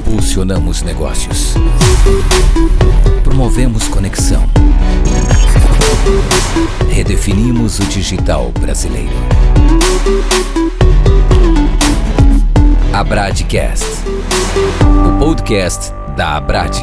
Impulsionamos negócios. Promovemos conexão. Redefinimos o digital brasileiro. Abradcast, o podcast da Abrad.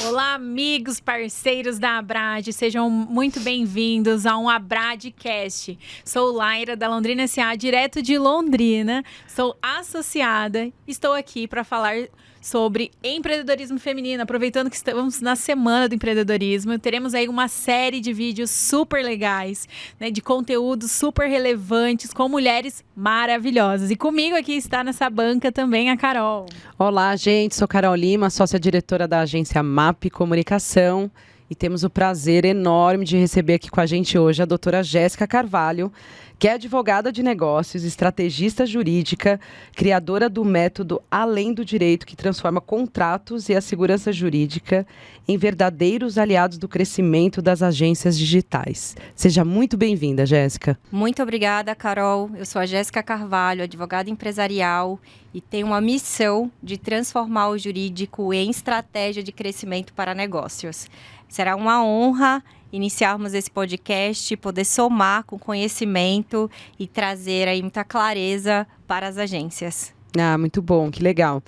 Olá, amigos, parceiros da Abrad, sejam muito bem-vindos a um Abradcast. Sou Laira, da Londrina S.A., direto de Londrina, sou associada, estou aqui para falar sobre empreendedorismo feminino, aproveitando que estamos na Semana do Empreendedorismo. Teremos aí uma série de vídeos super legais, né, de conteúdos super relevantes com mulheres maravilhosas. E comigo aqui está nessa banca também a Carol. Olá, gente, sou Carol Lima, sócia-diretora da agência MAP Comunicação. E temos o prazer enorme de receber aqui com a gente hoje a doutora Jéssica Carvalho, que é advogada de negócios, estrategista jurídica, criadora do método Além do Direito, que transforma contratos e a segurança jurídica em verdadeiros aliados do crescimento das agências digitais. Seja muito bem-vinda, Jéssica. Muito obrigada, Carol. Eu sou a Jéssica Carvalho, advogada empresarial, e tenho uma missão de transformar o jurídico em estratégia de crescimento para negócios. Será uma honra iniciarmos esse podcast, poder somar com conhecimento e trazer aí muita clareza para as agências. Ah, muito bom, que legal.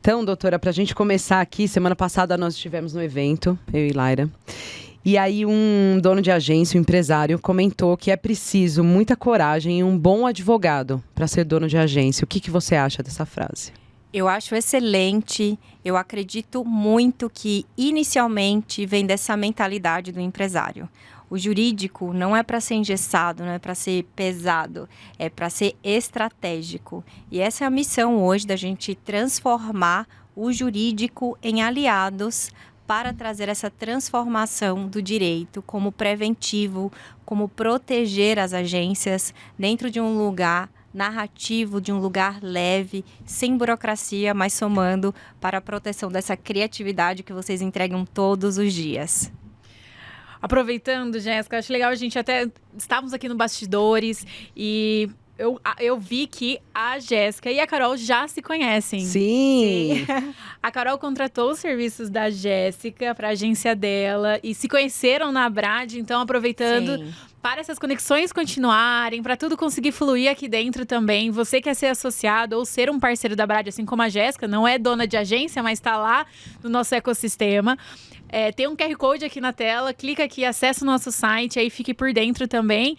Então, doutora, para a gente começar aqui, semana passada nós estivemos no evento, eu e Laira, e aí um dono de agência, um empresário, comentou que é preciso muita coragem e um bom advogado para ser dono de agência. O que você acha dessa frase? Eu acho excelente, eu acredito muito que inicialmente vem dessa mentalidade do empresário. O jurídico não é para ser engessado, não é para ser pesado, é para ser estratégico. E essa é a missão hoje da gente transformar o jurídico em aliados para trazer essa transformação do direito como preventivo, como proteger as agências dentro de um lugar narrativo, de um lugar leve, sem burocracia, mas somando para a proteção dessa criatividade que vocês entregam todos os dias. Aproveitando, Jéssica, acho legal, a gente até estávamos aqui no bastidores e eu vi que a Jéssica e a Carol já se conhecem. Sim! A Carol contratou os serviços da Jéssica para a agência dela e se conheceram na Abrad, então aproveitando... Sim. Para essas conexões continuarem, para tudo conseguir fluir aqui dentro também, você quer ser associado ou ser um parceiro da Abrad, assim como a Jéssica, não é dona de agência, mas está lá no nosso ecossistema. Tem um QR Code aqui na tela, clica aqui, acessa o nosso site, aí fique por dentro também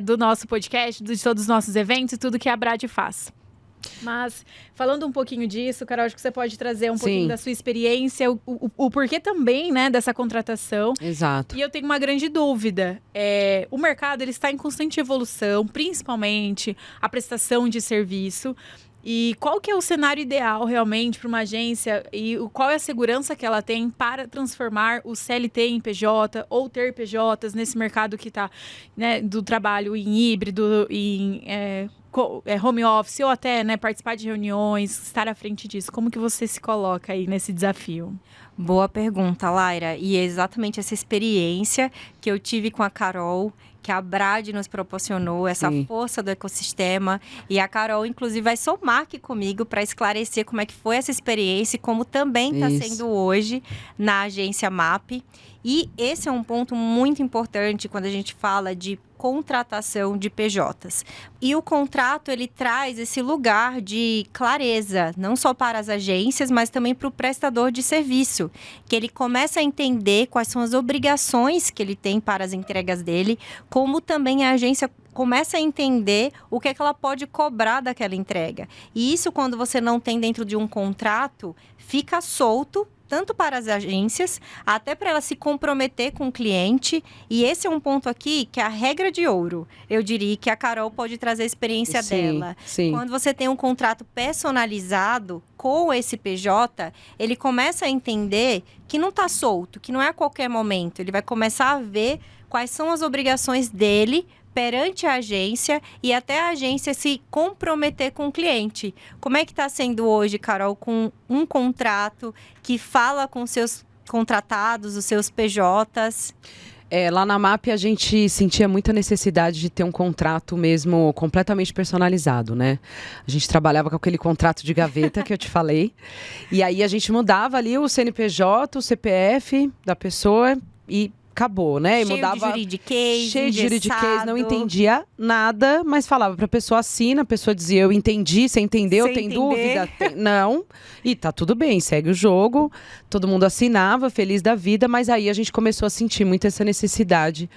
do nosso podcast, de todos os nossos eventos e tudo que a Abrad faz. Mas, falando um pouquinho disso, Carol, acho que você pode trazer um pouquinho da sua experiência, o porquê também, né, dessa contratação. Exato. E eu tenho uma grande dúvida. O mercado ele está em constante evolução, principalmente a prestação de serviço. E qual que é o cenário ideal realmente para uma agência e qual é a segurança que ela tem para transformar o CLT em PJ ou ter PJs nesse mercado que está, né, do trabalho em híbrido, em home office ou até, né, participar de reuniões, estar à frente disso. Como que você se coloca aí nesse desafio? Boa pergunta, Laira. E é exatamente essa experiência que eu tive com a Carol, que a Abrad nos proporcionou, essa força do ecossistema. E a Carol, inclusive, vai somar aqui comigo para esclarecer como é que foi essa experiência e como também está sendo hoje na agência MAP. E esse é um ponto muito importante quando a gente fala de contratação de PJs. E o contrato, ele traz esse lugar de clareza, não só para as agências, mas também para o prestador de serviço, que ele começa a entender quais são as obrigações que ele tem para as entregas dele, como também a agência começa a entender o que é que ela pode cobrar daquela entrega. E isso, quando você não tem dentro de um contrato, fica solto, tanto para as agências, até para ela se comprometer com o cliente. E esse é um ponto aqui que é a regra de ouro. Eu diria que a Carol pode trazer a experiência dela. Sim. Quando você tem um contrato personalizado com esse PJ, ele começa a entender que não está solto, que não é a qualquer momento. Ele vai começar a ver quais são as obrigações dele perante a agência e até a agência se comprometer com o cliente. Como é que está sendo hoje, Carol, com um contrato que fala com seus contratados, os seus PJs? Lá na MAP a gente sentia muita necessidade de ter um contrato mesmo completamente personalizado, né? A gente trabalhava com aquele contrato de gaveta que eu te falei. E aí a gente mudava ali o CNPJ, o CPF da pessoa e acabou, né? E Cheio mudava, de juridiquês, cheio de juridiquês, não engessado. entendia nada, mas falava pra pessoa, assina, a pessoa dizia, eu entendi, você entendeu, Sem tem entender. dúvida? Não, e tá tudo bem, segue o jogo, todo mundo assinava, feliz da vida, mas aí a gente começou a sentir muito essa necessidade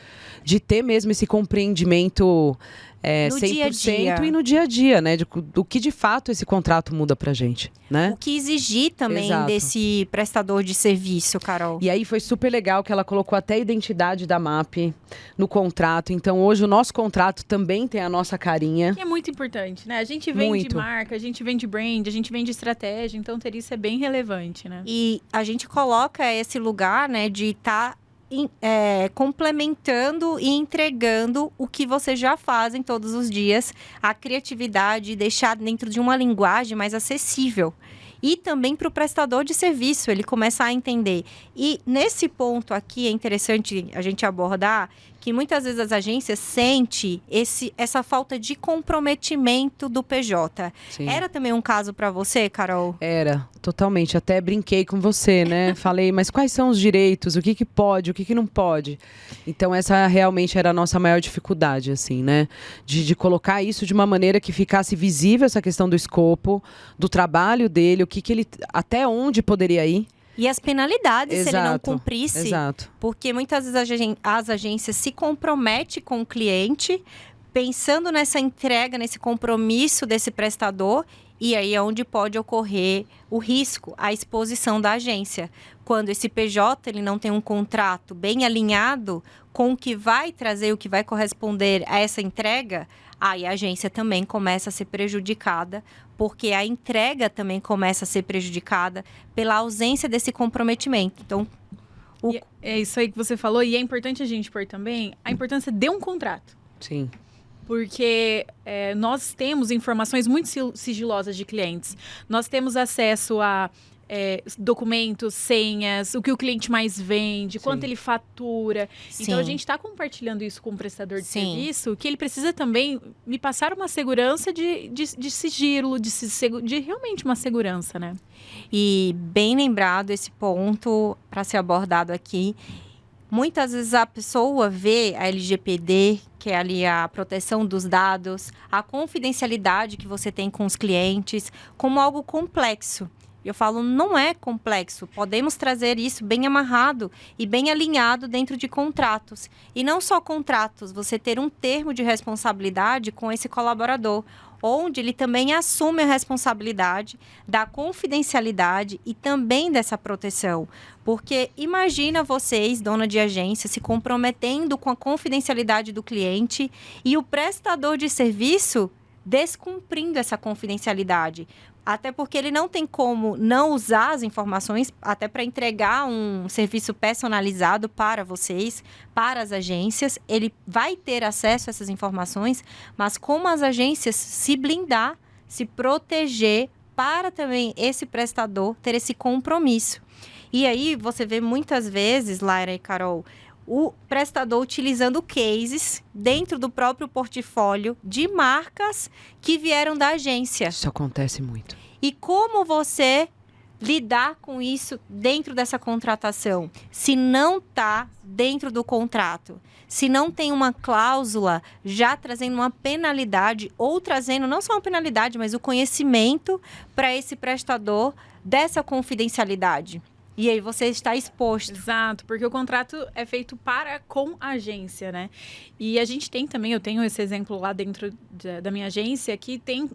de ter mesmo esse compreendimento No 100% dia a dia. e no dia a dia, né? Do que de fato esse contrato muda pra gente, né? O que exigir também Exato. desse prestador de serviço, Carol? E aí foi super legal que ela colocou até a identidade da MAP no contrato. Então hoje o nosso contrato também tem a nossa carinha. Que é muito importante, né? A gente vende Muito. marca, a gente vende brand, a gente vende estratégia, então ter isso é bem relevante, né? E a gente coloca esse lugar, né, de estar complementando e entregando o que vocês já fazem todos os dias, a criatividade, deixar dentro de uma linguagem mais acessível. E também para o prestador de serviço, ele começa a entender. E nesse ponto aqui é interessante a gente abordar que muitas vezes as agências sentem essa falta de comprometimento do PJ. Sim. Era também um caso para você, Carol? Era, totalmente. Até brinquei com você, né? Falei, mas quais são os direitos? O que que pode? O que que não pode? Então, essa realmente era a nossa maior dificuldade, assim, né? De colocar isso de uma maneira que ficasse visível essa questão do escopo, do trabalho dele, o que que ele... Até onde poderia ir. E as penalidades, se ele não Exato, cumprisse. Exato. Porque muitas vezes as agências se comprometem com o cliente, pensando nessa entrega, nesse compromisso desse prestador, e aí é onde pode ocorrer o risco, a exposição da agência. Quando esse PJ ele não tem um contrato bem alinhado com o que vai trazer, o que vai corresponder a essa entrega, aí a agência também começa a ser prejudicada, porque a entrega também começa a ser prejudicada pela ausência desse comprometimento. Então, E é isso aí que você falou, e é importante a gente pôr também a importância de um contrato. Sim. Porque nós temos informações muito sigilosas de clientes. Nós temos acesso a documentos, senhas, o que o cliente mais vende, quanto ele fatura. Então, a gente está compartilhando isso com o prestador de serviço, que ele precisa também me passar uma segurança de sigilo, de realmente uma segurança, né? E bem lembrado esse ponto para ser abordado aqui. Muitas vezes a pessoa vê a LGPD, que é ali a proteção dos dados, a confidencialidade que você tem com os clientes, como algo complexo. Eu falo, não é complexo. Podemos trazer isso bem amarrado e bem alinhado dentro de contratos. E não só contratos, você ter um termo de responsabilidade com esse colaborador, onde ele também assume a responsabilidade da confidencialidade e também dessa proteção. Porque imagina vocês, dona de agência, se comprometendo com a confidencialidade do cliente e o prestador de serviço descumprindo essa confidencialidade. Até porque ele não tem como não usar as informações, até para entregar um serviço personalizado para vocês, para as agências. Ele vai ter acesso a essas informações, mas como as agências se blindar, se proteger, para também esse prestador ter esse compromisso. E aí você vê muitas vezes, Laira e Carol, o prestador utilizando cases dentro do próprio portfólio de marcas que vieram da agência. Isso acontece muito. E como você lidar com isso dentro dessa contratação? Se não está dentro do contrato, se não tem uma cláusula já trazendo uma penalidade ou trazendo não só uma penalidade, mas o conhecimento para esse prestador dessa confidencialidade. E aí você está exposto. Exato, porque o contrato é feito com a agência, né? E a gente tem também, eu tenho esse exemplo lá dentro da minha agência, que tem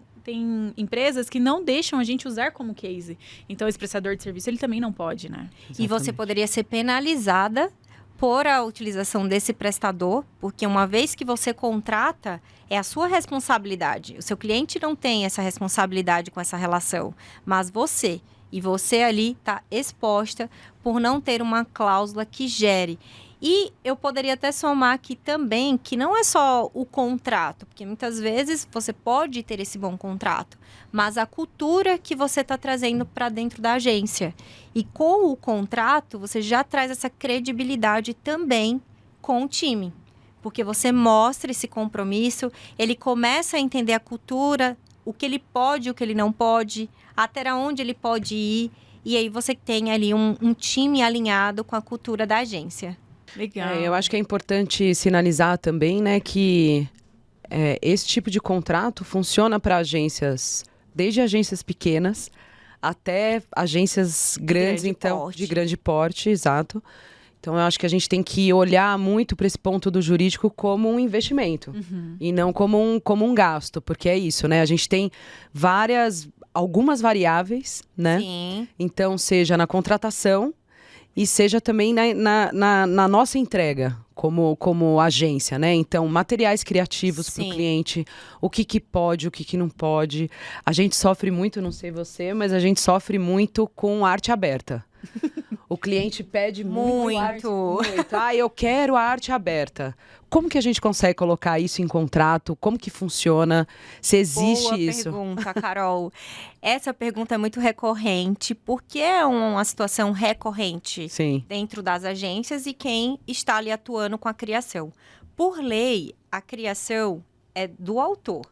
empresas que não deixam a gente usar como case. Então, esse prestador de serviço, ele também não pode, né? E você poderia ser penalizada por a utilização desse prestador, porque uma vez que você contrata, é a sua responsabilidade. O seu cliente não tem essa responsabilidade com essa relação, mas você... E você ali está exposta por não ter uma cláusula que gere. E eu poderia até somar aqui também que não é só o contrato, porque muitas vezes você pode ter esse bom contrato, mas a cultura que você está trazendo para dentro da agência. E com o contrato, você já traz essa credibilidade também com o time. Porque você mostra esse compromisso, ele começa a entender a cultura, o que ele pode, o que ele não pode, até onde ele pode ir. E aí você tem ali um time alinhado com a cultura da agência. Legal. Eu acho que é importante sinalizar também, né, que esse tipo de contrato funciona para agências, desde agências pequenas até agências grandes, de grande porte, exato. Então, eu acho que a gente tem que olhar muito para esse ponto do jurídico como um investimento e não como um gasto, porque é isso, né? A gente tem algumas variáveis, né? Sim. Então, seja na contratação e seja também na nossa entrega como agência, né? Então, materiais criativos para o cliente, o que pode, o que não pode. A gente sofre muito, não sei você, mas a gente sofre muito com arte aberta. O cliente pede muito. Eu quero a arte aberta. Como que a gente consegue colocar isso em contrato? Como que funciona? Se existe isso? Boa pergunta, Carol. Essa pergunta é muito recorrente, porque é uma situação recorrente dentro das agências e quem está ali atuando com a criação. Por lei, a criação é do autor.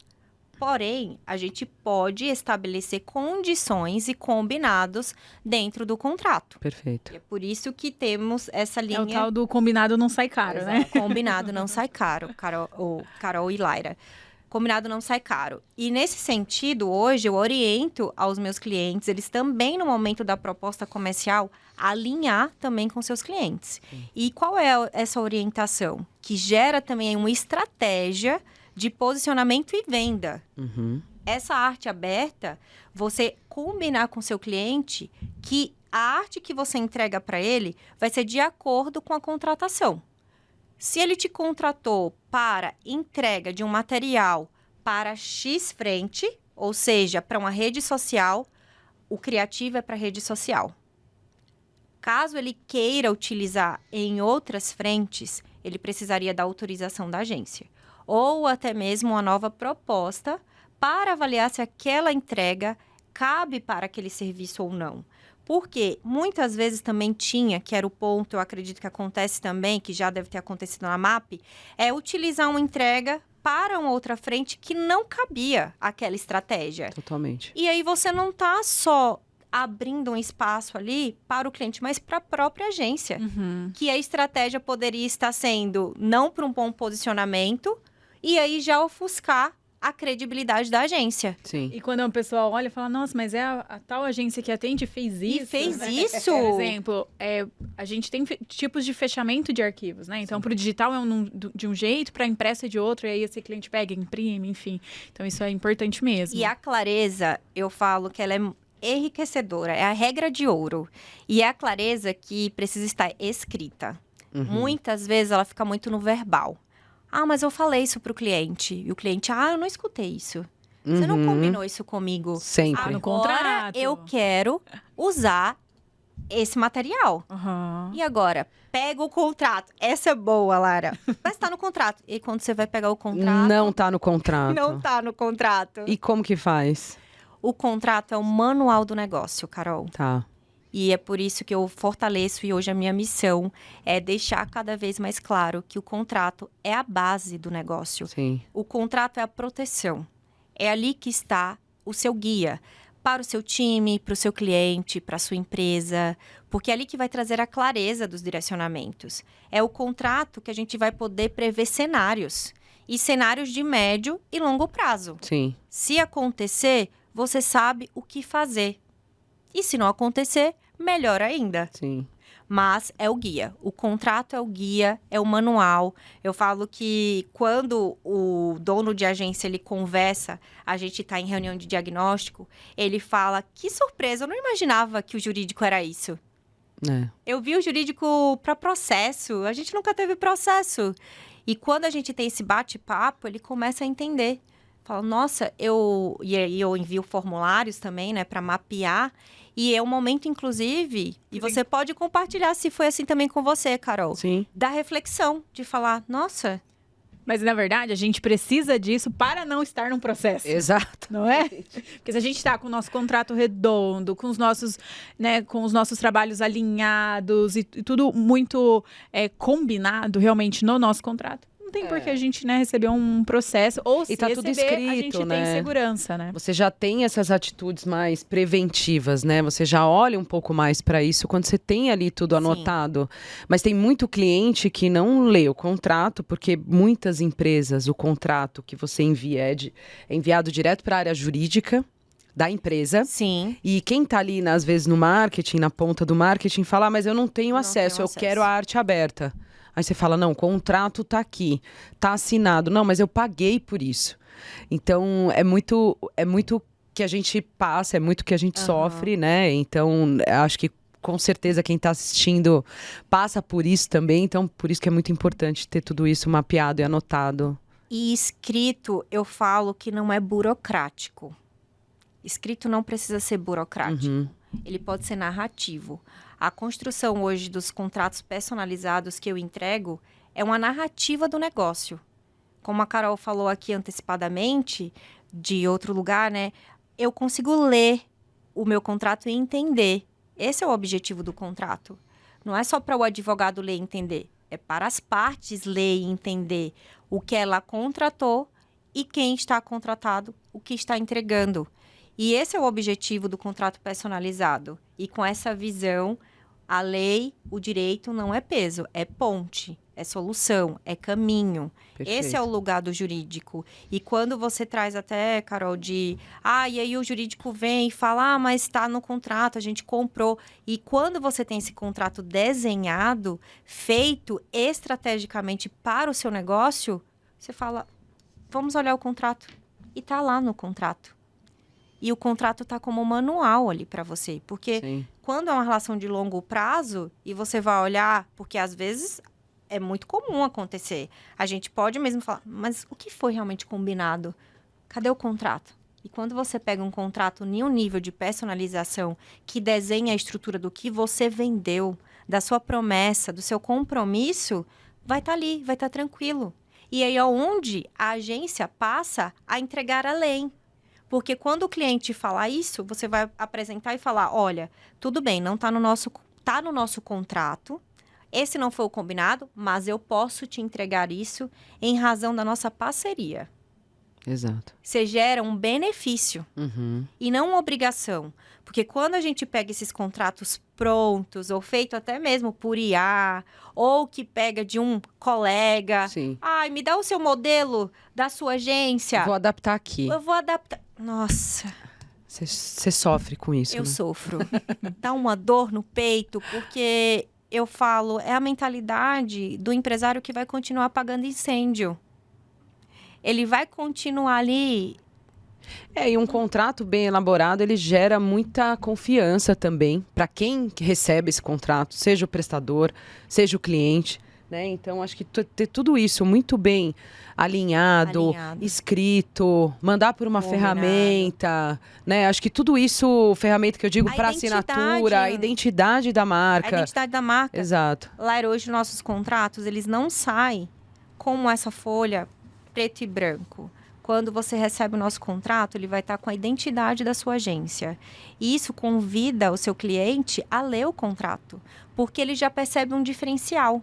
Porém, a gente pode estabelecer condições e combinados dentro do contrato. Perfeito. E é por isso que temos essa linha... É o tal do combinado não sai caro, né? Combinado não sai caro, Carol e Laira. Combinado não sai caro. E nesse sentido, hoje, eu oriento aos meus clientes, eles também, no momento da proposta comercial, alinhar também com seus clientes. E qual é essa orientação? Que gera também uma estratégia de posicionamento e venda. Essa arte aberta, você combinar com seu cliente que a arte que você entrega para ele vai ser de acordo com a contratação. Se ele te contratou para entrega de um material para X frente, ou seja, para uma rede social, o criativo é para a rede social. Caso ele queira utilizar em outras frentes, ele precisaria da autorização da agência. Ou até mesmo uma nova proposta para avaliar se aquela entrega cabe para aquele serviço ou não. Porque muitas vezes também que era o ponto, eu acredito que acontece também, que já deve ter acontecido na MAP, é utilizar uma entrega para uma outra frente que não cabia aquela estratégia. Totalmente. E aí você não está só abrindo um espaço ali para o cliente, mas para a própria agência. Que a estratégia poderia estar sendo não para um bom posicionamento, e aí já ofuscar a credibilidade da agência. Sim. E quando uma pessoa olha e fala, nossa, mas é a tal agência que atende fez isso. E fez né? isso! Por exemplo, a gente tem tipos de fechamento de arquivos, né? Então, para o digital é de um jeito, para a impressa é de outro, e aí esse cliente pega, imprime, enfim. Então, isso é importante mesmo. E a clareza, eu falo que ela é enriquecedora, é a regra de ouro. E é a clareza que precisa estar escrita. Muitas vezes ela fica muito no verbal. Ah, mas eu falei isso pro cliente. E o cliente, eu não escutei isso. Você não combinou isso comigo. Sempre. No Agora contrato. eu quero usar esse material. E agora, pega o contrato. Essa é boa, Lara. Mas tá no contrato. E quando você vai pegar o contrato... Não tá no contrato. Não tá no contrato. E como que faz? O contrato é o manual do negócio, Carol. Tá. E é por isso que eu fortaleço e hoje a minha missão é deixar cada vez mais claro que o contrato é a base do negócio. Sim. O contrato é a proteção. É ali que está o seu guia para o seu time, para o seu cliente, para a sua empresa, porque é ali que vai trazer a clareza dos direcionamentos. É o contrato que a gente vai poder prever cenários, e cenários de médio e longo prazo. Sim. Se acontecer, você sabe o que fazer. E se não acontecer, melhor ainda. Sim. Mas é o guia. O contrato é o guia, é o manual. Eu falo que quando o dono de agência ele conversa, a gente está em reunião de diagnóstico, ele fala, que surpresa, eu não imaginava que o jurídico era isso. Eu vi o jurídico para processo, a gente nunca teve processo. E quando a gente tem esse bate-papo, ele começa a entender. Fala, nossa, eu envio formulários também, né, para mapear. E é um momento, inclusive, e você pode compartilhar se foi assim também com você, Carol. Sim. Da reflexão, de falar, nossa, Mas, na verdade, a gente precisa disso para não estar num processo. Exato. Não é? Porque se a gente está com o nosso contrato redondo, com os nossos, né, com os nossos trabalhos alinhados e tudo muito combinado realmente no nosso contrato, não tem por que a gente, né, receber um processo. Ou se tá tudo receber, escrito, a gente né? tem segurança, né? Você já tem essas atitudes mais preventivas, né? Você já olha um pouco mais para isso quando você tem ali tudo anotado. Mas tem muito cliente que não lê o contrato, porque muitas empresas, o contrato que você envia é enviado direto para a área jurídica da empresa. Sim. E quem tá ali, às vezes, no marketing, na ponta do marketing, fala, mas eu não tenho acesso, eu quero a arte aberta. Aí você fala, não, o contrato tá aqui, tá assinado. Não, mas eu paguei por isso. Então, é muito que a gente passa, é muito que a gente sofre, né? Então, acho que com certeza quem está assistindo passa por isso também. Então, por isso que é muito importante ter tudo isso mapeado e anotado. E escrito, eu falo que não é burocrático. Escrito não precisa ser burocrático. Ele pode ser narrativo. A construção hoje dos contratos personalizados que eu entrego é uma narrativa do negócio. Como a Carol falou aqui antecipadamente, de outro lugar, né? Eu consigo ler o meu contrato e entender. Esse é o objetivo do contrato. Não é só para o advogado ler e entender. É para as partes ler e entender o que ela contratou e quem está contratado, o que está entregando. E esse é o objetivo do contrato personalizado. E com essa visão, a lei, o direito não é peso, é ponte, é solução, é caminho. Perfeito. Esse é o lugar do jurídico. E quando você traz até, Carol, e aí o jurídico vem e fala, mas está no contrato, a gente comprou. E quando você tem esse contrato desenhado, feito estrategicamente para o seu negócio, você fala, vamos olhar o contrato. E está lá no contrato. E o contrato está como um manual ali para você. Porque quando é uma relação de longo prazo, e você vai olhar, porque às vezes é muito comum acontecer. A gente pode mesmo falar, mas o que foi realmente combinado? Cadê o contrato? E quando você pega um contrato em um nível de personalização que desenha a estrutura do que você vendeu, da sua promessa, do seu compromisso, vai estar ali, vai estar tranquilo. E aí é onde a agência passa a entregar além. Porque quando o cliente falar isso, você vai apresentar e falar, olha, tudo bem, não está no nosso contrato, esse não foi o combinado, mas eu posso te entregar isso em razão da nossa parceria. Exato. Você gera um benefício e não uma obrigação. Porque quando a gente pega esses contratos prontos, ou feito até mesmo por IA, ou que pega de um colega, me dá o seu modelo da sua agência. Vou adaptar aqui. Eu vou adaptar. Nossa. Você sofre com isso, Eu né? sofro. Dá uma dor no peito, porque eu falo, é a mentalidade do empresário que vai continuar apagando incêndio. Ele vai continuar ali. E um contrato bem elaborado, ele gera muita confiança também para quem recebe esse contrato, seja o prestador, seja o cliente, né? Então, acho que ter tudo isso muito bem alinhado, escrito, mandar por uma ferramenta, né? Acho que tudo isso, ferramenta que eu digo para assinatura, a identidade da marca. A identidade da marca. Exato. Laira, hoje nossos contratos, eles não saem como essa folha preto e branco. Quando você recebe o nosso contrato, ele vai estar com a identidade da sua agência. E isso convida o seu cliente a ler o contrato, porque ele já percebe um diferencial.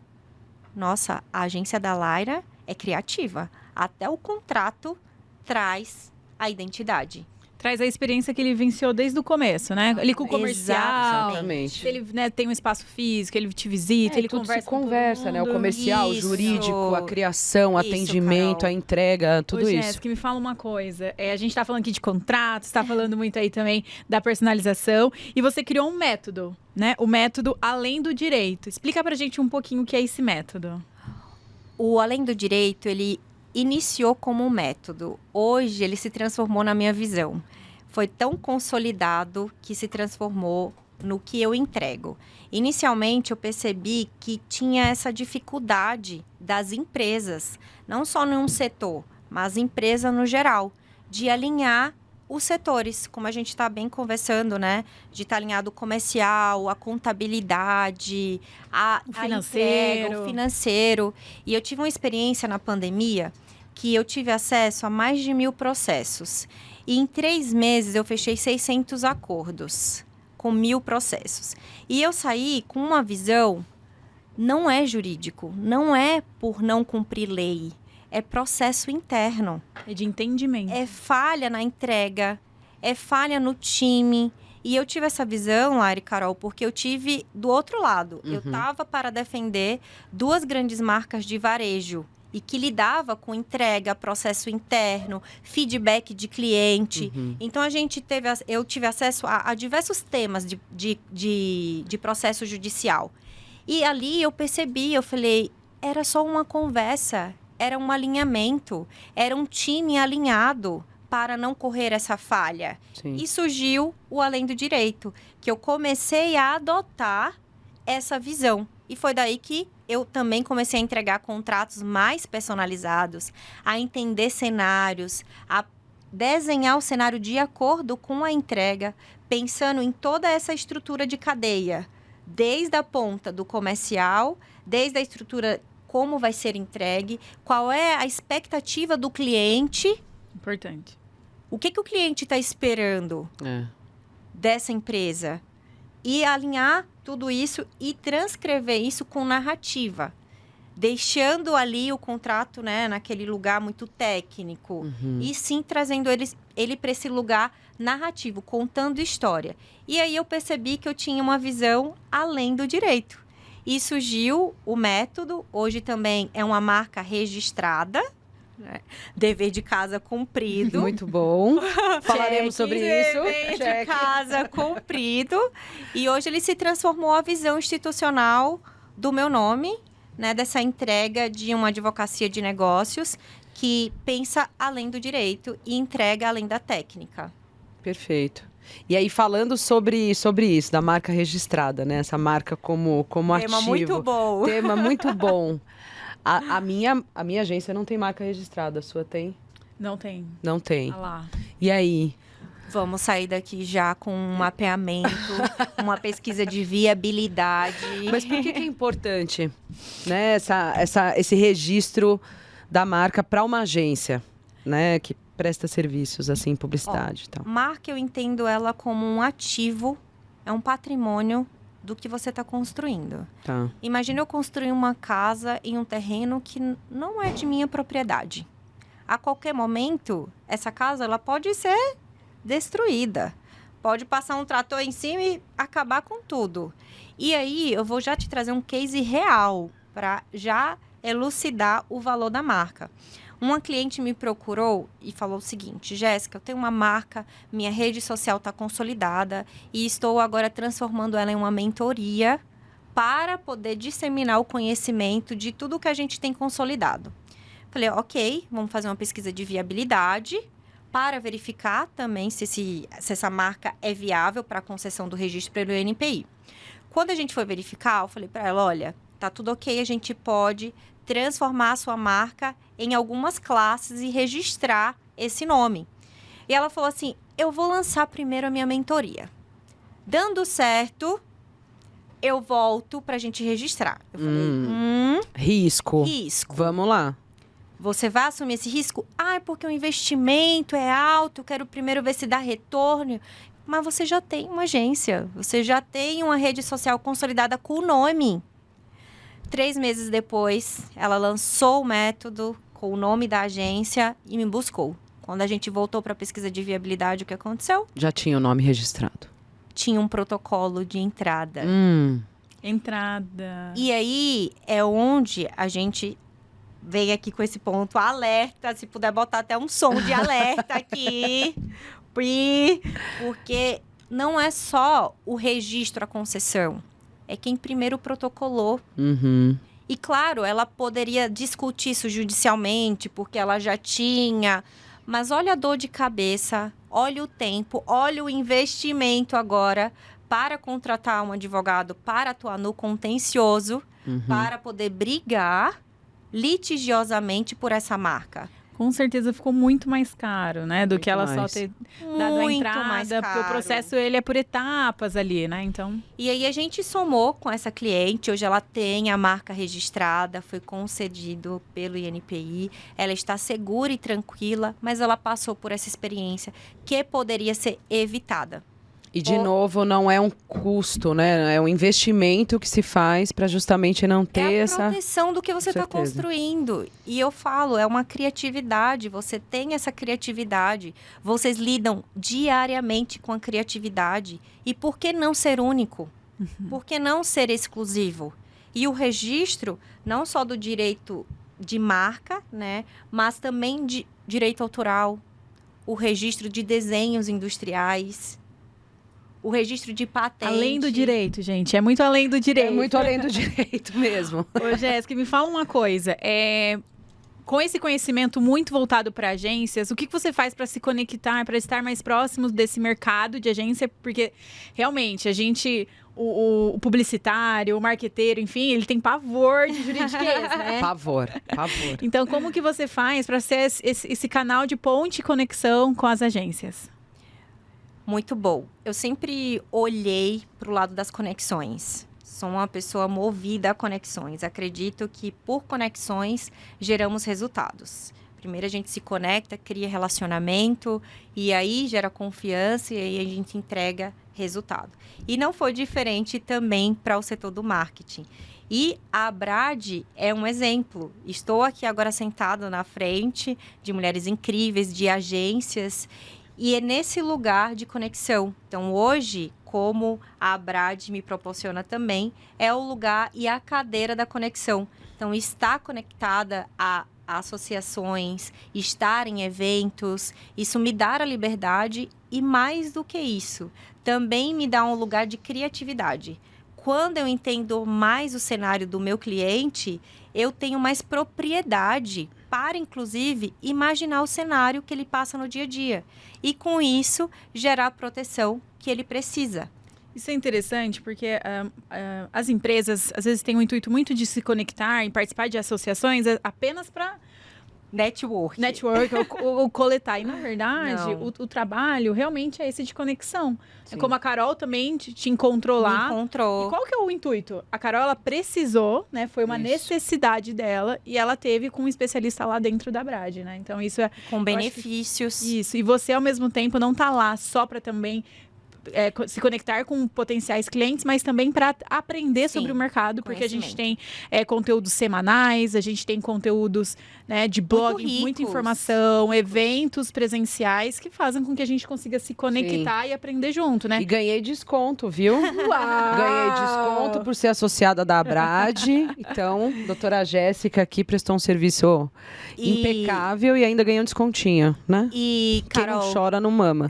Nossa, a agência da Laira é criativa. Até o contrato traz a identidade. Traz a experiência que ele venciou desde o começo, né? Ele com o comercial. Exatamente. Se ele, né, tem um espaço físico, ele te visita, ele conversa, né? O comercial, o jurídico, a criação, o atendimento, Carol. A entrega, tudo isso. Jéssica, me fala uma coisa. A gente tá falando aqui de contratos, tá falando muito aí também da personalização. E você criou um método, né? O método Além do Direito. Explica pra gente um pouquinho o que é esse método. O Além do Direito, ele iniciou como um método. Hoje, ele se transformou na minha visão. Foi tão consolidado que se transformou no que eu entrego. Inicialmente, eu percebi que tinha essa dificuldade das empresas, não só num setor, mas empresa no geral, de alinhar os setores, como a gente está bem conversando, né? De estar alinhado o comercial, a contabilidade, a entrega, o financeiro. E eu tive uma experiência na pandemia que eu tive acesso a mais de 1.000 processos. E em 3 meses eu fechei 600 acordos com 1.000 processos. E eu saí com uma visão, não é jurídico, não é por não cumprir lei. É processo interno. É de entendimento. É falha na entrega, é falha no time. E eu tive essa visão, Lari e Carol, porque eu tive do outro lado. Eu estava para defender 2 grandes marcas de varejo e que lidava com entrega, processo interno, feedback de cliente. Então, eu tive acesso a diversos temas de processo judicial. E ali eu percebi, eu falei, era só uma conversa. Era um alinhamento, era um time alinhado para não correr essa falha. Sim. E surgiu o Além do Direito, que eu comecei a adotar essa visão. E foi daí que eu também comecei a entregar contratos mais personalizados, a entender cenários, a desenhar o cenário de acordo com a entrega, pensando em toda essa estrutura de cadeia, desde a ponta do comercial, desde a estrutura como vai ser entregue, qual é a expectativa do cliente. Importante. O que o cliente está esperando dessa empresa? E alinhar tudo isso e transcrever isso com narrativa. Deixando ali o contrato, né, naquele lugar muito técnico. E sim trazendo ele para esse lugar narrativo, contando história. E aí eu percebi que eu tinha uma visão além do direito. E surgiu o método, hoje também é uma marca registrada, né? Dever de casa cumprido. Muito bom. Falaremos sobre isso. Dever de casa cumprido. E hoje ele se transformou a visão institucional do meu nome, né? Dessa entrega de uma advocacia de negócios que pensa além do direito e entrega além da técnica. Perfeito. E aí, falando sobre isso, da marca registrada, né? Essa marca como ativo. Tema muito bom. Tema muito bom. A minha agência não tem marca registrada, a sua tem? Não tem. Não tem. Ah lá. E aí? Vamos sair daqui já com um mapeamento, uma pesquisa de viabilidade. Mas por que é importante, né, esse registro da marca para uma agência, né, que presta serviços, assim, publicidade e tal? Marca, eu entendo ela como um ativo, é um patrimônio do que você está construindo. Tá. Imagina eu construir uma casa em um terreno que não é de minha propriedade. A qualquer momento, essa casa ela pode ser destruída. Pode passar um trator em cima e acabar com tudo. E aí, eu vou já te trazer um case real para já elucidar o valor da marca. Uma cliente me procurou e falou o seguinte: Jéssica, eu tenho uma marca, minha rede social está consolidada e estou agora transformando ela em uma mentoria para poder disseminar o conhecimento de tudo que a gente tem consolidado. Falei, ok, vamos fazer uma pesquisa de viabilidade para verificar também se essa marca é viável para a concessão do registro pelo INPI. Quando a gente foi verificar, eu falei para ela, olha, tá tudo ok, a gente pode transformar a sua marca em algumas classes e registrar esse nome. E ela falou assim, eu vou lançar primeiro a minha mentoria. Dando certo, eu volto para a gente registrar. Eu falei, Risco. Vamos lá. Você vai assumir esse risco? Ah, é porque o investimento é alto, eu quero primeiro ver se dá retorno. Mas você já tem uma agência, você já tem uma rede social consolidada com o nome. 3 meses depois, ela lançou o método com o nome da agência e me buscou. Quando a gente voltou para a pesquisa de viabilidade, o que aconteceu? Já tinha o nome registrado. Tinha um protocolo de entrada. Entrada. E aí é onde a gente vem aqui com esse ponto alerta. Se puder botar até um som de alerta aqui. Porque não é só o registro, a concessão. É quem primeiro protocolou. E claro, ela poderia discutir isso judicialmente, porque ela já tinha. Mas olha a dor de cabeça, olha o tempo, olha o investimento agora para contratar um advogado, para atuar no contencioso, para poder brigar litigiosamente por essa marca. Com certeza ficou muito mais caro, né? Do Muito que ela mais. só ter dado a Muito entrada. mais Porque o caro. processo, ele é por etapas ali, né? Então, E aí a gente somou com essa cliente, hoje ela tem a marca registrada, foi concedido pelo INPI, ela está segura e tranquila, mas ela passou por essa experiência que poderia ser evitada. E, de novo, não é um custo, né? É um investimento que se faz para justamente não ter É a essa... proteção do que você está certeza. construindo. E eu falo, é uma criatividade, você tem essa criatividade, vocês lidam diariamente com a criatividade. E por que não ser único? Por que não ser exclusivo? E o registro, não só do direito de marca, né, mas também de direito autoral, o registro de desenhos industriais, o registro de patente. além do direito, gente. É muito além do direito. É muito além do direito mesmo. Ô, Jéssica, me fala uma coisa. Com esse conhecimento muito voltado para agências, o que você faz para se conectar, para estar mais próximos desse mercado de agência? Porque, realmente, a gente... O publicitário, o marqueteiro, enfim, ele tem pavor de juridiquês, né? Pavor. Então, como que você faz para ser esse canal de ponte e conexão com as agências? Muito bom. Eu sempre olhei para o lado das conexões. Sou uma pessoa movida a conexões. Acredito que por conexões geramos resultados. Primeiro a gente se conecta, cria relacionamento e aí gera confiança e aí a gente entrega resultado. E não foi diferente também para o setor do marketing. E a Abrad é um exemplo. Estou aqui agora sentado na frente de mulheres incríveis, de agências, e é nesse lugar de conexão. Então, hoje, como a Abrad me proporciona também, é o lugar e a cadeira da conexão. Então, estar conectada a associações, estar em eventos, isso me dá a liberdade e, mais do que isso, também me dá um lugar de criatividade. Quando eu entendo mais o cenário do meu cliente, eu tenho mais propriedade para, inclusive, imaginar o cenário que ele passa no dia a dia. E, com isso, gerar a proteção que ele precisa. Isso é interessante porque as empresas, às vezes, têm um intuito muito de se conectar e participar de associações apenas para... Network ou coletar. E, na verdade, Não. o trabalho realmente é esse de conexão. Sim. É como a Carol também te encontrou lá. Me encontrou. E qual que é o intuito? A Carol, ela precisou, né? Foi uma Isso. necessidade dela e ela teve com um especialista lá dentro da Brad, né? Então, isso é... Com benefícios. Isso. E você, ao mesmo tempo, não tá lá só para também se conectar com potenciais clientes, mas também para aprender Sim, sobre o mercado, porque a gente tem conhecimento. conteúdos semanais, a gente tem conteúdos, né, de blog, muita ricos. informação, eventos presenciais que fazem com que a gente consiga se conectar e aprender junto, né? E ganhei desconto, viu? Uau! Ganhei desconto por ser associada da Abrad. Então, doutora Jéssica aqui prestou um serviço impecável e ainda ganhou um descontinho, né? E, Quem Carol, não chora não mama.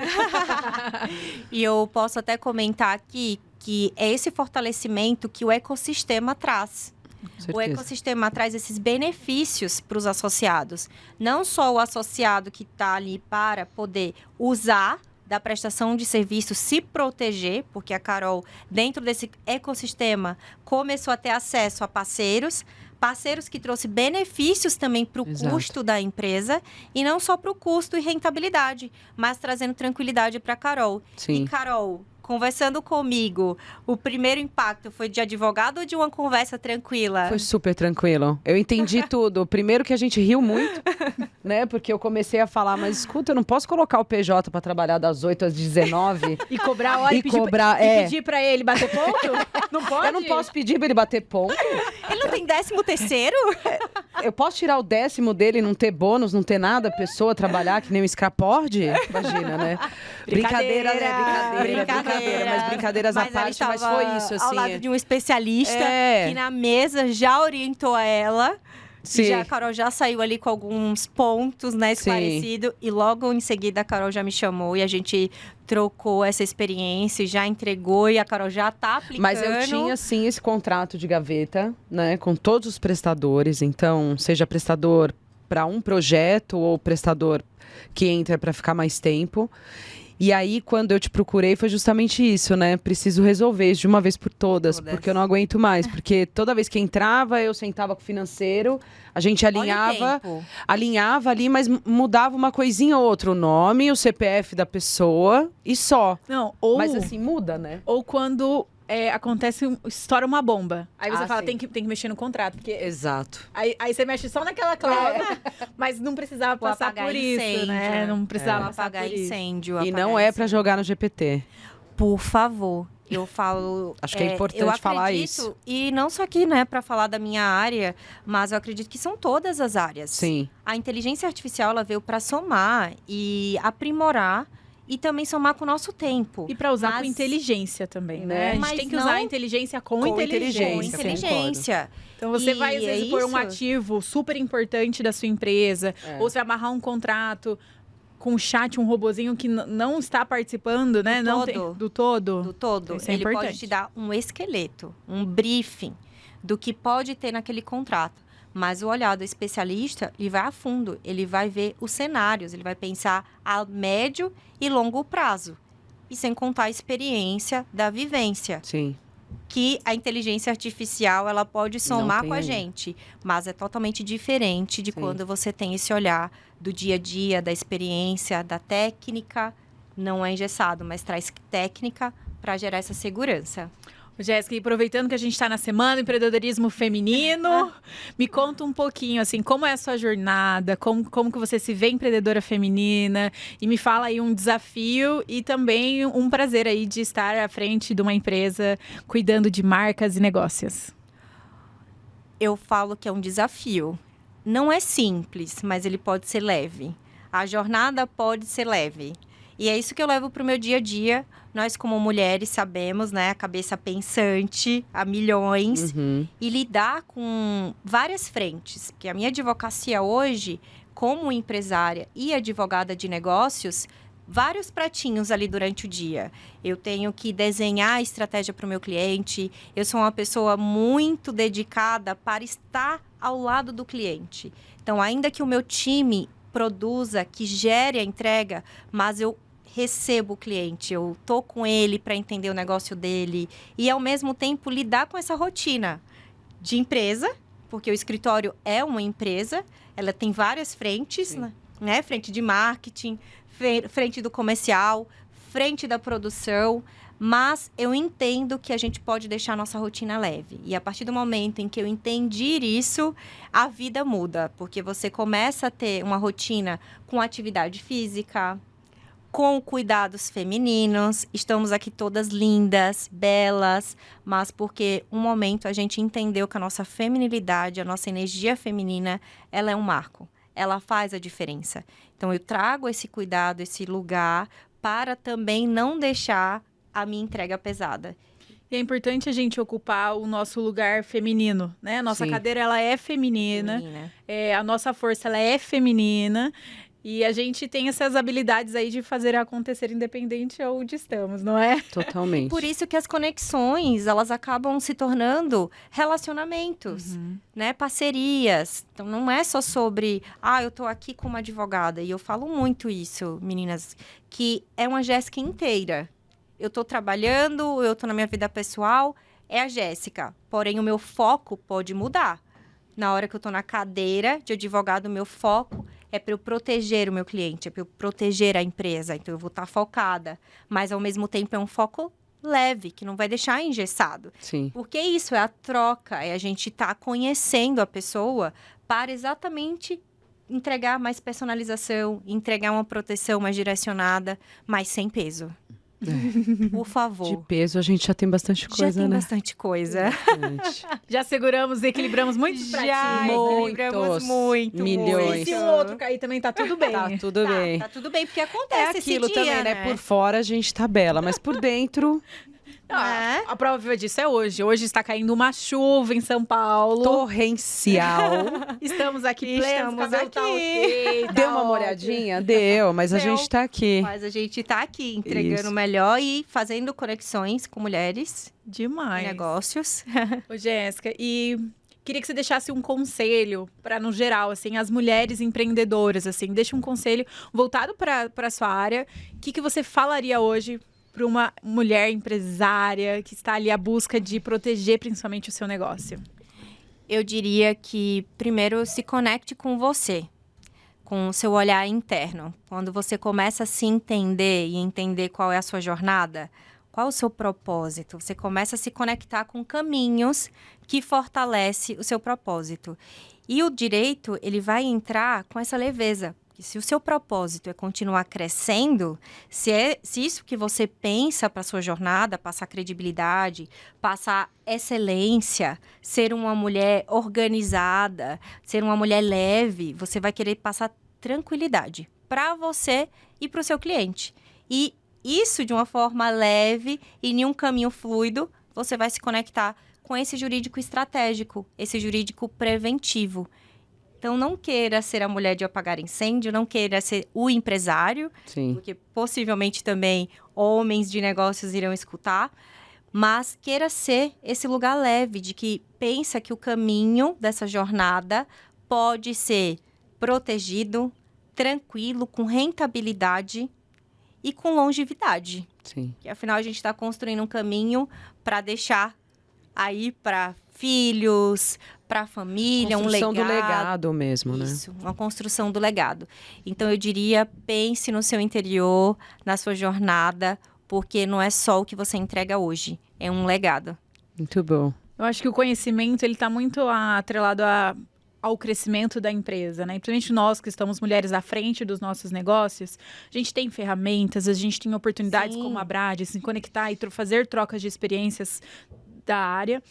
e eu posso até comentar aqui que é esse fortalecimento que o ecossistema traz. Com O certeza. ecossistema traz esses benefícios para os associados. Não só o associado que está ali para poder usar da prestação de serviço, se proteger, porque a Carol, dentro desse ecossistema, começou a ter acesso a parceiros que trouxe benefícios também para o Exato. custo da empresa, e não só para o custo e rentabilidade, mas trazendo tranquilidade para a Carol. Sim. E, Carol, conversando comigo, o primeiro impacto foi de advogado ou de uma conversa tranquila? Foi super tranquilo. Eu entendi tudo. Primeiro que a gente riu muito, né? Porque eu comecei a falar, mas escuta, eu não posso colocar o PJ para trabalhar das 8 às 19. E cobrar a hora E cobrar, pedir pra ele bater ponto? Não pode? Eu não posso pedir para ele bater ponto. Ele não tem 13º? Eu posso tirar o 10º dele e não ter bônus, não ter nada, a pessoa trabalhar que nem um scrapord? Imagina, né? Brincadeira, né? Brincadeira. Mas brincadeiras à Mas ela parte, mas estava foi isso, ao assim. lado de um especialista É. que na mesa já orientou ela. Sim. E já, a Carol já saiu ali com alguns pontos, né, esclarecido. E logo em seguida a Carol já me chamou e a gente trocou essa experiência, já entregou e a Carol já tá aplicando. Mas eu tinha, sim, esse contrato de gaveta, né? Com todos os prestadores. Então, seja prestador para um projeto ou prestador que entra para ficar mais tempo. E aí, quando eu te procurei, foi justamente isso, né? Preciso resolver isso de uma vez por todas, porque eu não aguento mais. Porque toda vez que entrava, eu sentava com o financeiro, a gente alinhava ali, mas mudava uma coisinha ou outra, o nome, o CPF da pessoa e só. Não, ou... Mas assim, muda, né? Ou quando estoura uma bomba. Aí você fala, sim. tem que mexer no contrato. Porque Exato. aí você mexe só naquela cláusula, mas não precisava passar apagar por isso, incêndio, né? Não precisava passar apagar por isso. incêndio. E apagar não é incêndio. pra jogar no GPT. Por favor. Eu falo. Acho que é importante falar isso. E não só aqui, né, para falar da minha área, mas eu acredito que são todas as áreas. Sim. A inteligência artificial ela veio para somar e aprimorar e também somar com o nosso tempo. E para usar com Mas- inteligência também, né? A gente Mas tem que não- usar a inteligência com inteligência. Com inteligência. Então você E vai, às é vezes, pôr um isso. ativo super importante da sua empresa, ou você vai amarrar um contrato com um chat, um robozinho que não está participando, né? Do Não todo. tem, do todo. Do todo. Isso é Ele importante. pode te dar um esqueleto, um briefing do que pode ter naquele contrato. Mas o olhar do especialista, ele vai a fundo, ele vai ver os cenários, ele vai pensar a médio e longo prazo. E sem contar a experiência da vivência, Sim. que a inteligência artificial ela pode somar tem com a ainda. gente, mas é totalmente diferente de Sim. quando você tem esse olhar do dia a dia, da experiência, da técnica. Não é engessado, mas traz técnica para gerar essa segurança. Jéssica, e aproveitando que a gente está na semana do empreendedorismo feminino, me conta um pouquinho, assim, como é a sua jornada, como que você se vê empreendedora feminina, e me fala aí um desafio e também um prazer aí de estar à frente de uma empresa cuidando de marcas e negócios. Eu falo que é um desafio. Não é simples, mas ele pode ser leve. A jornada pode ser leve. E é isso que eu levo para o meu dia a dia. Nós, como mulheres, sabemos, né? A cabeça pensante a milhões. Uhum. E lidar com várias frentes. Porque a minha advocacia hoje, como empresária e advogada de negócios, vários pratinhos ali durante o dia. Eu tenho que desenhar a estratégia para o meu cliente. Eu sou uma pessoa muito dedicada para estar ao lado do cliente. Então, ainda que o meu time produza, que gere a entrega, mas eu recebo o cliente, eu tô com ele para entender o negócio dele e, ao mesmo tempo, lidar com essa rotina de empresa, porque o escritório é uma empresa, ela tem várias frentes, né? Frente de marketing, frente do comercial, frente da produção, mas eu entendo que a gente pode deixar a nossa rotina leve. E a partir do momento em que eu entendi isso, a vida muda, porque você começa a ter uma rotina com atividade física, com cuidados femininos. Estamos aqui todas lindas, belas, mas porque um momento a gente entendeu que a nossa feminilidade, a nossa energia feminina, ela é um marco. Ela faz a diferença. Então, eu trago esse cuidado, esse lugar, para também não deixar a minha entrega pesada. E é importante a gente ocupar o nosso lugar feminino, né? A nossa Sim. cadeira, ela é feminina. A nossa força, ela é feminina. E a gente tem essas habilidades aí de fazer acontecer independente onde estamos, não é? Totalmente. Por isso que as conexões, elas acabam se tornando relacionamentos, né? Parcerias. Então, não é só sobre, eu tô aqui como advogada. E eu falo muito isso, meninas, que é uma Jéssica inteira. Eu tô trabalhando, eu tô na minha vida pessoal, é a Jéssica. Porém, o meu foco pode mudar. Na hora que eu tô na cadeira de advogado, o meu foco é para eu proteger o meu cliente, é para eu proteger a empresa. Então, eu vou estar focada. Mas, ao mesmo tempo, é um foco leve, que não vai deixar engessado. Sim. Porque isso é a troca, é a gente estar conhecendo a pessoa para exatamente entregar mais personalização, entregar uma proteção mais direcionada, mas sem peso. Por favor. De peso a gente já tem bastante coisa, Já tem né? bastante coisa. Bastante. Já seguramos e equilibramos muitos pratinhos. equilibramos muito. milhões. E se um outro cair também tá tudo bem. Tá tudo bem. Tá tudo bem, porque É acontece aquilo esse dia, também, né? Por fora a gente tá bela, mas por dentro, A prova viva disso é hoje. Hoje está caindo uma chuva em São Paulo. torrencial. Estamos aqui plenos, Estamos cabelo tá aqui. ok, tá Deu uma ótimo. molhadinha? Deu, mas a Deu. gente tá aqui. Mas a gente tá aqui entregando Isso. o melhor e fazendo conexões com mulheres Demais. e negócios. Ô, Jéssica, e queria que você deixasse um conselho para, no geral, assim, as mulheres empreendedoras, assim, deixa um conselho voltado para a sua área. O que você falaria hoje para uma mulher empresária que está ali à busca de proteger principalmente o seu negócio? Eu diria que, primeiro, se conecte com você, com o seu olhar interno. Quando você começa a se entender e entender qual é a sua jornada, qual é o seu propósito, você começa a se conectar com caminhos que fortalecem o seu propósito. E o direito, ele vai entrar com essa leveza. Que se o seu propósito é continuar crescendo, se isso que você pensa para a sua jornada, passar credibilidade, passar excelência, ser uma mulher organizada, ser uma mulher leve, você vai querer passar tranquilidade para você e para o seu cliente. E isso de uma forma leve e em um caminho fluido, você vai se conectar com esse jurídico estratégico, esse jurídico preventivo. Então, não queira ser a mulher de apagar incêndio, não queira ser o empresário, Sim. porque possivelmente também homens de negócios irão escutar, mas queira ser esse lugar leve, de que pensa que o caminho dessa jornada pode ser protegido, tranquilo, com rentabilidade e com longevidade. Sim. Que afinal a gente está construindo um caminho para deixar aí para filhos, para a família, um legado. Construção do legado mesmo, né? Isso, uma construção do legado. Então, eu diria, pense no seu interior, na sua jornada, porque não é só o que você entrega hoje, é um legado. Muito bom. Eu acho que o conhecimento, ele está muito atrelado ao crescimento da empresa, né? Principalmente nós que estamos mulheres à frente dos nossos negócios, a gente tem ferramentas, a gente tem oportunidades como a Brad, se conectar e fazer trocas de experiências da área.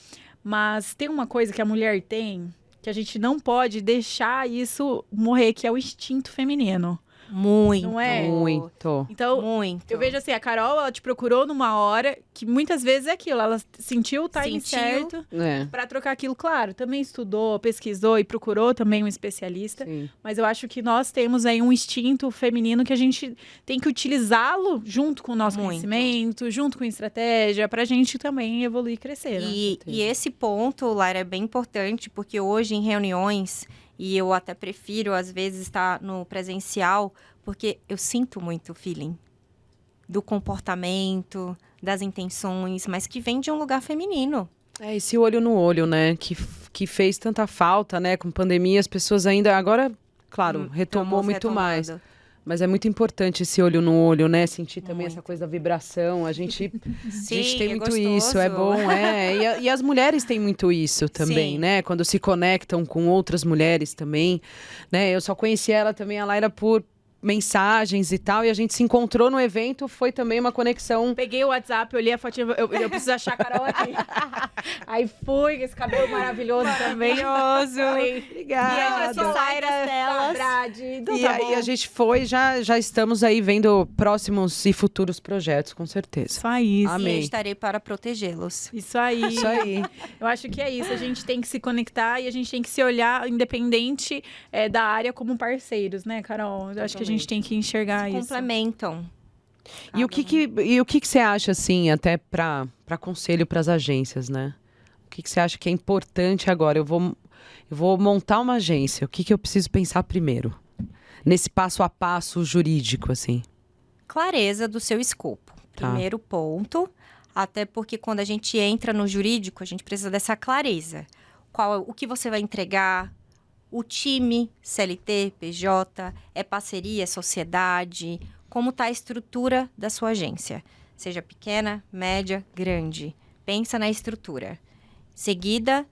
Mas tem uma coisa que a mulher tem, que a gente não pode deixar isso morrer, que é o instinto feminino. Muito. Não é? Muito. Então, muito. eu vejo assim, a Carol, ela te procurou numa hora que muitas vezes é aquilo, ela sentiu o timing certo pra trocar aquilo. Claro, também estudou, pesquisou e procurou também um especialista. Sim. Mas eu acho que nós temos aí um instinto feminino que a gente tem que utilizá-lo junto com o nosso conhecimento, junto com a estratégia, pra gente também evoluir e crescer. Né? E esse ponto, Laira, é bem importante, porque hoje em reuniões, e eu até prefiro, às vezes, estar no presencial, porque eu sinto muito o feeling do comportamento, das intenções, mas que vem de um lugar feminino. É esse olho no olho, né? Que fez tanta falta, né? Com pandemia, as pessoas ainda... Agora, claro, retomou muito mais. Mas é muito importante esse olho no olho, né? Sentir também essa coisa da vibração. A gente tem muito gostoso. isso, é bom, E as mulheres têm muito isso também, né? Quando se conectam com outras mulheres também, né? Eu só conheci ela também, a Laira, por mensagens e tal, e a gente se encontrou no evento, foi também uma conexão. Peguei o WhatsApp, olhei a fotinha, eu preciso achar a Carol aqui. Aí fui, esse cabelo maravilhoso também. Obrigada. E a gente sai das telas. Então, E aí a gente foi, já estamos aí vendo próximos e futuros projetos, com certeza. Isso aí. Amém. E estarei para protegê-los. Isso aí. Isso aí. Eu acho que é isso. A gente tem que se conectar e a gente tem que se olhar independente da área como parceiros, né, Carol? Eu acho que a gente tem que enxergar isso. Complementam. E o que você acha, assim, até para conselho para as agências, né? O que você acha que é importante agora? Eu vou montar uma agência. O que eu preciso pensar primeiro? Nesse passo a passo jurídico, assim. Clareza do seu escopo. Primeiro ponto. Até porque quando a gente entra no jurídico, a gente precisa dessa clareza. O que você vai entregar? O time, CLT, PJ, é parceria, é sociedade? Como está a estrutura da sua agência? Seja pequena, média, grande. Pensa na estrutura. Seguida,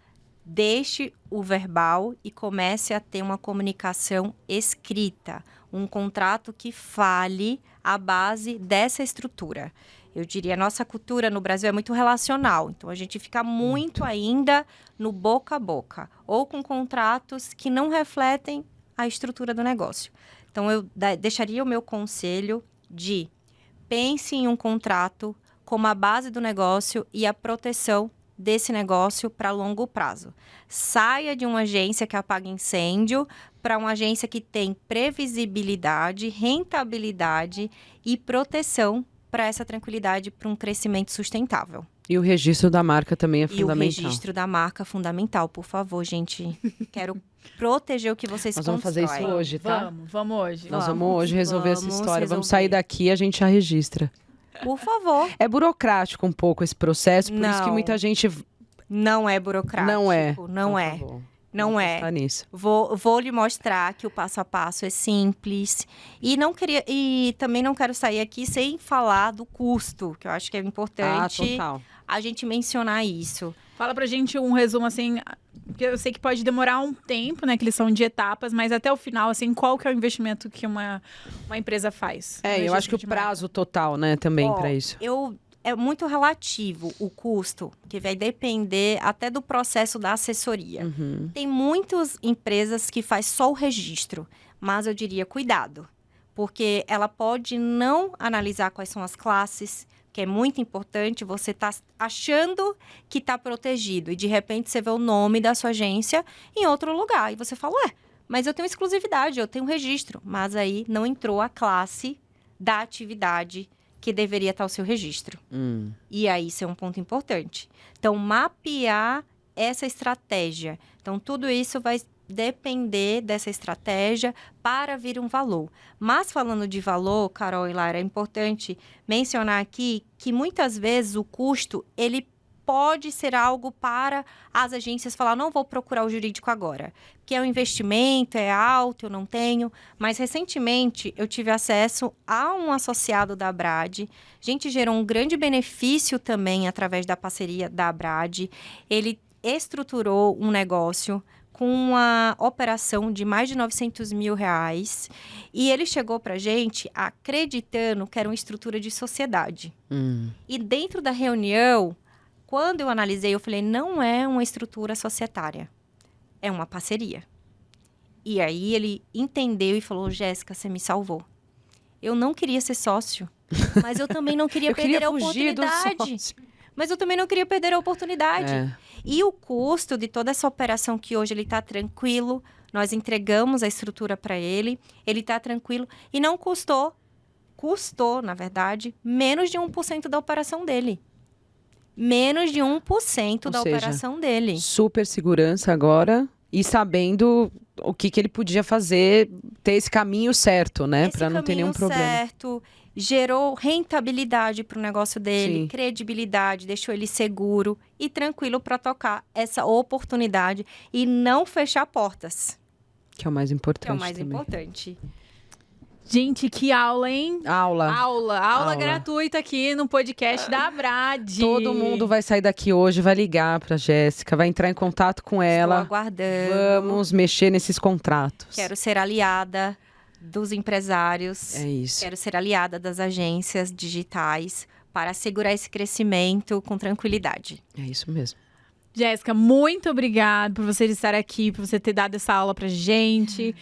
deixe o verbal e comece a ter uma comunicação escrita. Um contrato que fale a base dessa estrutura. Eu diria, a nossa cultura no Brasil é muito relacional. Então, a gente fica muito ainda no boca a boca. Ou com contratos que não refletem a estrutura do negócio. Então, eu deixaria o meu conselho de pense em um contrato como a base do negócio e a proteção desse negócio para longo prazo. Saia de uma agência que apaga incêndio para uma agência que tem previsibilidade, rentabilidade e proteção para essa tranquilidade, para um crescimento sustentável. E o registro da marca também é fundamental. E o registro da marca é fundamental, por favor, gente. Quero proteger o que vocês Nós vamos fazer isso hoje, tá? Vamos hoje. Nós vamos hoje resolver essa Vamos história. Vamos resolver. sair daqui e a gente já registra. Por favor. É burocrático um pouco esse processo, por isso que Não. muita gente... Não é burocrático. Não é. Não Então, é. tá bom. Não Vamos é. pensar nisso. Vou lhe mostrar que o passo a passo é simples. E também não quero sair aqui sem falar do custo, que eu acho que é importante total. a gente mencionar isso. Fala pra gente um resumo, assim, porque eu sei que pode demorar um tempo, né, que eles são de etapas, mas até o final, assim, qual que é o investimento que uma empresa faz? Eu acho que o prazo total, né, também Ó, para isso. É muito relativo o custo, que vai depender até do processo da assessoria. Uhum. Tem muitas empresas que faz só o registro, mas eu diria cuidado, porque ela pode não analisar quais são as classes, que é muito importante, você tá achando que está protegido e de repente você vê o nome da sua agência em outro lugar e você fala, mas eu tenho exclusividade, eu tenho registro, mas aí não entrou a classe da atividade que deveria estar o seu registro. E aí, isso é um ponto importante. Então, mapear essa estratégia. Então, tudo isso vai depender dessa estratégia para vir um valor. Mas, falando de valor, Carol e Lara, é importante mencionar aqui que, muitas vezes, o custo, ele pode ser algo para as agências falar, não vou procurar o jurídico agora, que é um investimento, é alto, eu não tenho. Mas, recentemente, eu tive acesso a um associado da Abrad. A gente gerou um grande benefício também através da parceria da Abrad. Ele estruturou um negócio com uma operação de mais de R$900 mil. E ele chegou para a gente acreditando que era uma estrutura de sociedade. E dentro da reunião, quando eu analisei, eu falei, não é uma estrutura societária, é uma parceria. E aí ele entendeu e falou, Jéssica, você me salvou. Eu não queria ser sócio, mas eu também não queria perder a oportunidade. Mas eu também não queria perder a oportunidade. E o custo de toda essa operação que hoje ele está tranquilo, nós entregamos a estrutura para ele está tranquilo e não custou, na verdade, menos de 1% da operação dele. Menos de 1% da operação dele. Super segurança agora e sabendo o que ele podia fazer, ter esse caminho certo, né? Para não ter nenhum problema. Certo, gerou rentabilidade para o negócio dele, Sim. credibilidade, deixou ele seguro e tranquilo para tocar essa oportunidade e não fechar portas. Que é o mais importante. Que é o mais também. importante. Gente, que aula, hein? Aula gratuita aqui no podcast da Abrad. Todo mundo vai sair daqui hoje, vai ligar pra Jéssica, vai entrar em contato com ela. Estou aguardando. Vamos mexer nesses contratos. Quero ser aliada dos empresários. É isso. Quero ser aliada das agências digitais para assegurar esse crescimento com tranquilidade. É isso mesmo. Jéssica, muito obrigada por você estar aqui, por você ter dado essa aula pra gente.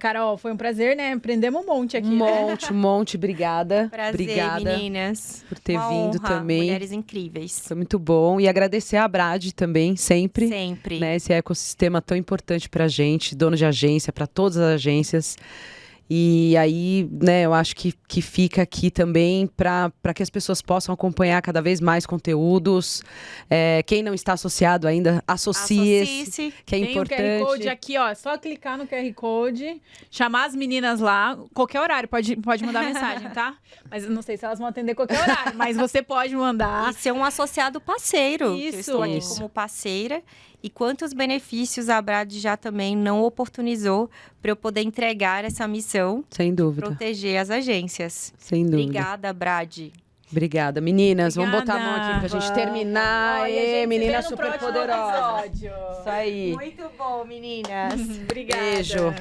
Carol, foi um prazer, né? Aprendemos um monte aqui. Um monte. Obrigada. Prazer, obrigada meninas. por ter Uma vindo honra, também. Mulheres incríveis. Foi muito bom. E agradecer a Abrad também, sempre. Sempre. Né, esse ecossistema tão importante pra gente, dono de agência, para todas as agências. E aí, né, eu acho que fica aqui também para que as pessoas possam acompanhar cada vez mais conteúdos. Quem não está associado ainda, associe-se, que é Tem importante. o QR Code aqui, ó. É só clicar no QR Code, chamar as meninas lá. Qualquer horário, pode mandar mensagem, tá? Mas eu não sei se elas vão atender qualquer horário, mas você pode mandar. E ser um associado parceiro. Isso. Que eu estou aqui como parceira. E quantos benefícios a Abrad já também não oportunizou para eu poder entregar essa missão. Sem dúvida. Proteger as agências. Sem dúvida. Obrigada, Abrad. Obrigada. Meninas, vamos botar a mão Obrigada. aqui pra gente terminar. Menina super poderosa. Episódio. Isso aí. Muito bom, meninas. Obrigada. Beijo.